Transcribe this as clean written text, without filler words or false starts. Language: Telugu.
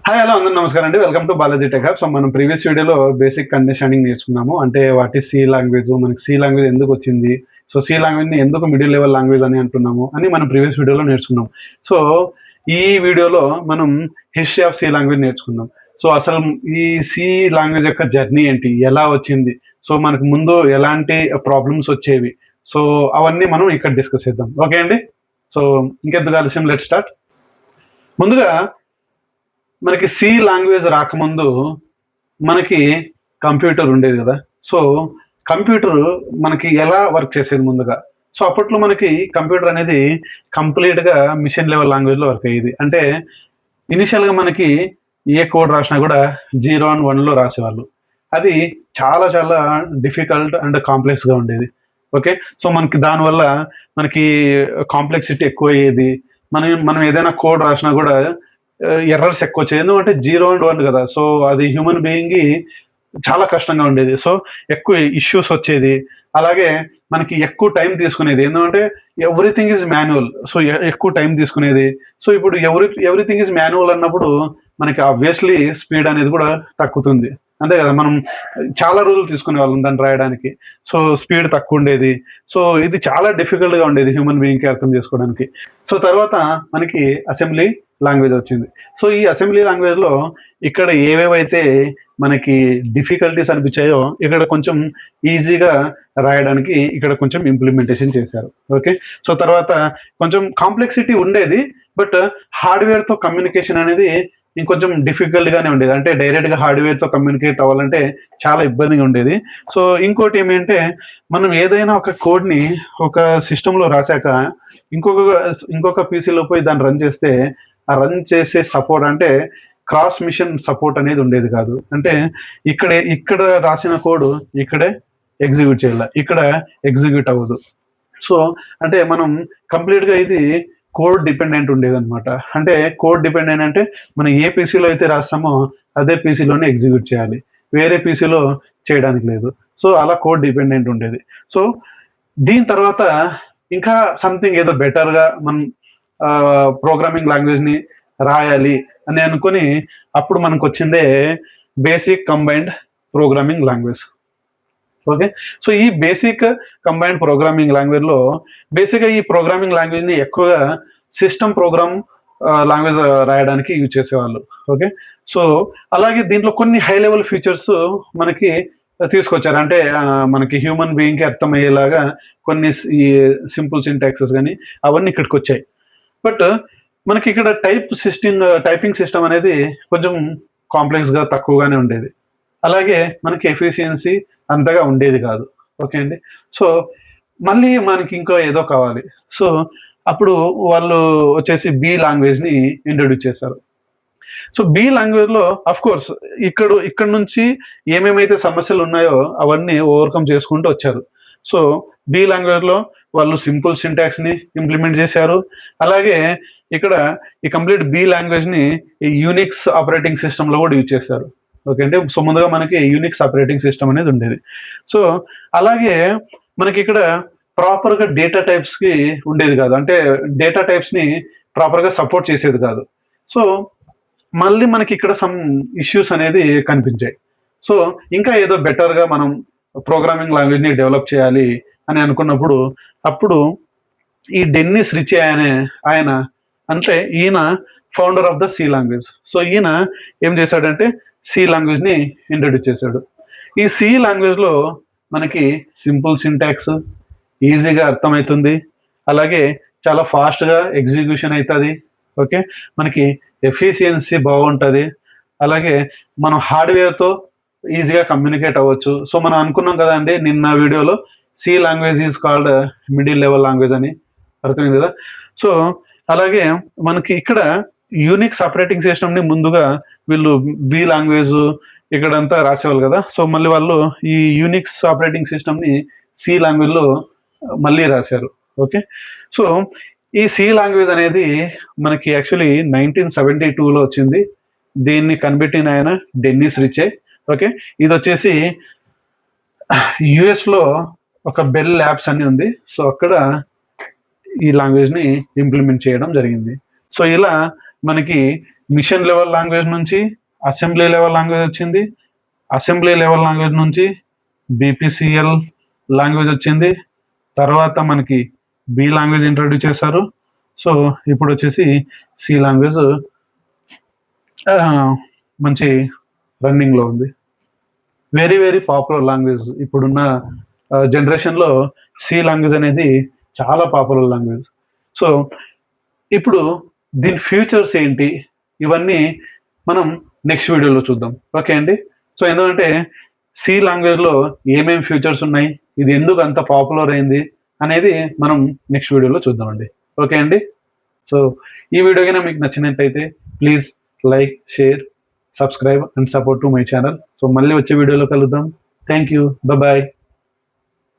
హాయ్ హలో అందరూ నమస్కారం అండి. Welcome to Balaji tech hub. So మనం ప్రీవియస్ వీడియోలో బేసిక్ అండర్స్టాండింగ్ నేర్చుకున్నాము. అంటే వాట్ ఈస్ సి లాంగ్వేజ్, మనకి సి లాంగ్వేజ్ ఎందుకు వచ్చింది, సో సి లాంగ్వేజ్ని ఎందుకు మిడిల్ లెవెల్ లాంగ్వేజ్ అని అంటున్నాము అని మనం ప్రీవియస్ వీడియోలో నేర్చుకున్నాం. సో ఈ వీడియోలో మనం హిస్టరీ ఆఫ్ సి లాంగ్వేజ్ నేర్చుకుందాం. సో అసలు ఈ సి లాంగ్వేజ్ యొక్క జర్నీ ఏంటి, ఎలా వచ్చింది, సో మనకు ముందు ఎలాంటి ప్రాబ్లమ్స్ వచ్చేవి, సో అవన్నీ మనం ఇక్కడ డిస్కస్ చేద్దాం. ఓకే అండి. సో ఇంకెందుకు ఆలస్యం, లెట్ స్టార్ట్. ముందుగా మనకి సి లాంగ్వేజ్ రాకముందు మనకి కంప్యూటర్ ఉండేది కదా. సో కంప్యూటర్ మనకి ఎలా వర్క్ చేసేది ముందుగా. సో అప్పట్లో మనకి కంప్యూటర్ అనేది కంప్లీట్గా మిషన్ లెవెల్ లాంగ్వేజ్లో వర్క్ అయ్యేది. అంటే ఇనిషియల్గా మనకి ఏ కోడ్ రాసినా కూడా 0 and 1లో రాసేవాళ్ళు. అది చాలా చాలా డిఫికల్ట్ అండ్ కాంప్లెక్స్గా ఉండేది. ఓకే. సో మనకి దానివల్ల మనకి కాంప్లెక్సిటీ ఎక్కువ అయ్యేది. మనం ఏదైనా కోడ్ రాసినా కూడా ఎర్రర్స్ ఎక్కువ వచ్చేది. ఎందుకంటే 0 and 1 కదా. సో అది హ్యూమన్ బీయింగ్కి చాలా కష్టంగా ఉండేది. సో ఎక్కువ ఇష్యూస్ వచ్చేది. అలాగే మనకి ఎక్కువ టైం తీసుకునేది. ఎందుకంటే ఎవ్రీథింగ్ ఈజ్ మాన్యువల్. సో ఎక్కువ టైం తీసుకునేది. సో ఇప్పుడు ఎవ్రీథింగ్ ఈజ్ మాన్యువల్ అన్నప్పుడు మనకి ఆబ్వియస్లీ స్పీడ్ అనేది కూడా తగ్గుతుంది. అంతే కదా. మనం చాలా రోజులు తీసుకునే వాళ్ళం దాన్ని రాయడానికి. సో స్పీడ్ తక్కువ ఉండేది. సో ఇది చాలా డిఫికల్ట్గా ఉండేది హ్యూమన్ బీయింగ్కి అర్థం చేసుకోవడానికి. సో తర్వాత మనకి అసెంబ్లీ లాంగ్వేజ్ వచ్చింది. సో ఈ అసెంబ్లీ లాంగ్వేజ్లో ఇక్కడ ఏవేవైతే మనకి డిఫికల్టీస్ అనిపించాయో ఇక్కడ కొంచెం ఈజీగా రాయడానికి ఇక్కడ కొంచెం ఇంప్లిమెంటేషన్ చేశారు. ఓకే. సో తర్వాత కొంచెం కాంప్లెక్సిటీ ఉండేది, బట్ హార్డ్వేర్తో కమ్యూనికేషన్ అనేది ఇంకొంచెం డిఫికల్ట్గానే ఉండేది. అంటే డైరెక్ట్గా హార్డ్వేర్తో కమ్యూనికేట్ అవ్వాలంటే చాలా ఇబ్బందిగా ఉండేది. సో ఇంకోటి ఏమంటే మనం ఏదైనా ఒక కోడ్ని ఒక సిస్టంలో రాశాక ఇంకొక పీసీలో పోయి దాన్ని రన్ చేస్తే ఆ రన్ చేసే సపోర్ట్ అంటే క్రాస్ మిషన్ సపోర్ట్ అనేది ఉండేది కాదు. అంటే ఇక్కడ రాసిన కోడ్ ఇక్కడే ఎగ్జిక్యూట్ చేయాలి, ఇక్కడ ఎగ్జిక్యూట్ అవ్వదు. సో అంటే మనం కంప్లీట్గా ఇది కోడ్ డిపెండెంట్ ఉండేది అనమాట. అంటే కోడ్ డిపెండెంట్ అంటే మనం ఏ పీసీలో అయితే రాస్తామో అదే పీసీలోనే ఎగ్జిక్యూట్ చేయాలి, వేరే పీసీలో చేయడానికి లేదు. సో అలా కోడ్ డిపెండెంట్ ఉండేది. సో దీని తర్వాత ఇంకా సంథింగ్ ఏదో బెటర్గా మనం ప్రోగ్రామింగ్ లాంగ్వేజ్ని రాయాలి అని అనుకుని అప్పుడు మనకు వచ్చిందే basic combined programming language. Okay. So ఈ బేసిక్ కంబైన్డ్ ప్రోగ్రామింగ్ లాంగ్వేజ్లో బేసిక్గా ఈ ప్రోగ్రామింగ్ లాంగ్వేజ్ని ఎక్కువగా సిస్టమ్ ప్రోగ్రామ్ లాంగ్వేజ్ రాయడానికి యూజ్ చేసేవాళ్ళు. ఓకే. సో అలాగే దీంట్లో కొన్ని హై లెవెల్ ఫీచర్స్ మనకి తీసుకొచ్చారు. అంటే మనకి హ్యూమన్ బీయింగ్కి అర్థమయ్యేలాగా కొన్ని ఈ సింపుల్ సింటాక్సెస్ కానీ అవన్నీ ఇక్కడికి వచ్చాయి. బట్ మనకి ఇక్కడ టైపింగ్ సిస్టమ్ అనేది కొంచెం కాంప్లెక్స్గా తక్కువగానే ఉండేది. అలాగే మనకి ఎఫిషియన్సీ అంతగా ఉండేది కాదు. ఓకే అండి. సో మళ్ళీ మనకి ఇంకో ఏదో కావాలి. సో అప్పుడు వాళ్ళు వచ్చేసి బి లాంగ్వేజ్ని ఇంట్రడ్యూస్ చేశారు. సో బి లాంగ్వేజ్లో అఫ్ కోర్స్ ఇక్కడ నుంచి ఏమేమైతే సమస్యలు ఉన్నాయో అవన్నీ ఓవర్కమ్ చేసుకుంటూ వచ్చారు. సో బి లాంగ్వేజ్లో వాళ్ళు సింపుల్ సింటాక్స్ని ఇంప్లిమెంట్ చేశారు. అలాగే ఇక్కడ ఈ కంప్లీట్ బి లాంగ్వేజ్ని ఈ యూనిక్స్ ఆపరేటింగ్ సిస్టంలో కూడా యూజ్ చేశారు. ఓకే అంటే సో ముందుగా మనకి యూనిక్స్ ఆపరేటింగ్ సిస్టమ్ అనేది ఉండేది. సో అలాగే మనకి ఇక్కడ ప్రాపర్గా డేటా టైప్స్కి ఉండేది కాదు. అంటే డేటా టైప్స్ని ప్రాపర్గా సపోర్ట్ చేసేది కాదు. సో మళ్ళీ మనకి ఇక్కడ సమ్ ఇష్యూస్ అనేది కనిపించాయి. సో ఇంకా ఏదో బెటర్గా మనం ప్రోగ్రామింగ్ లాంగ్వేజ్ని డెవలప్ చేయాలి అని అనుకున్నప్పుడు అప్పుడు ఈ డెన్నిస్ రిచే ఆయన అంటే ఈయన founder of the C language. So ఈయన ఏం చేశాడంటే సి లాంగ్వేజ్ని ఇంట్రడ్యూస్ చేశాడు. ఈ సి లాంగ్వేజ్లో మనకి సింపుల్ సింటాక్స్ ఈజీగా అర్థమవుతుంది. అలాగే చాలా ఫాస్ట్గా ఎగ్జిక్యూషన్ అవుతుంది. ఓకే. మనకి ఎఫిషియన్సీ బాగుంటుంది. అలాగే మనం హార్డ్వేర్తో ఈజీగా కమ్యూనికేట్ అవ్వచ్చు. సో మనం అనుకున్నాం కదండి నిన్న వీడియోలో C language is called middle level language అని, అర్థమైంది కదా. సో అలాగే మనకి ఇక్కడ యూనిక్స్ ఆపరేటింగ్ సిస్టమ్ని ముందుగా వీళ్ళు బి లాంగ్వేజ్ ఇక్కడంతా రాసేవాళ్ళు కదా. సో మళ్ళీ వాళ్ళు ఈ యూనిక్స్ ఆపరేటింగ్ సిస్టమ్ని సి లాంగ్వేజ్లో మళ్ళీ రాశారు. ఓకే. సో ఈ సి లాంగ్వేజ్ అనేది మనకి యాక్చువల్లీ 1972లో వచ్చింది. దీన్ని కనిపెట్టిన ఆయన డెన్నిస్ రిచే. ఓకే. ఇది వచ్చేసి యుఎస్లో ఒక బెల్ ల్యాబ్స్ అని ఉంది. సో అక్కడ ఈ లాంగ్వేజ్ని ఇంప్లిమెంట్ చేయడం జరిగింది. సో ఇలా మనకి మిషన్ లెవెల్ లాంగ్వేజ్ నుంచి అసెంబ్లీ లెవెల్ లాంగ్వేజ్ వచ్చింది. అసెంబ్లీ లెవెల్ లాంగ్వేజ్ నుంచి బీపీసీఎల్ లాంగ్వేజ్ వచ్చింది. తర్వాత మనకి బి లాంగ్వేజ్ ఇంట్రడ్యూస్ చేశారు. సో ఇప్పుడు వచ్చేసి సి లాంగ్వేజ్ మంచి రన్నింగ్లో ఉంది. Very very popular language. ఇప్పుడున్న జనరేషన్లో సి లాంగ్వేజ్ అనేది చాలా పాపులర్ లాంగ్వేజ్. సో ఇప్పుడు దీని ఫ్యూచర్స్ ఏంటి, ఇవన్నీ మనం నెక్స్ట్ వీడియోలో చూద్దాం. ఓకే అండి. సో ఎందుకంటే సి లాంగ్వేజ్లో ఏమేమి ఫ్యూచర్స్ ఉన్నాయి, ఇది ఎందుకు అంత పాపులర్ అయింది అనేది మనం నెక్స్ట్ వీడియోలో చూద్దామండి. ఓకే అండి. సో ఈ వీడియో కనుక మీకు నచ్చినట్టయితే please like, share, subscribe and support to my channel. So మళ్ళీ వచ్చే వీడియోలో కలుద్దాం. Thank you. బాయ్.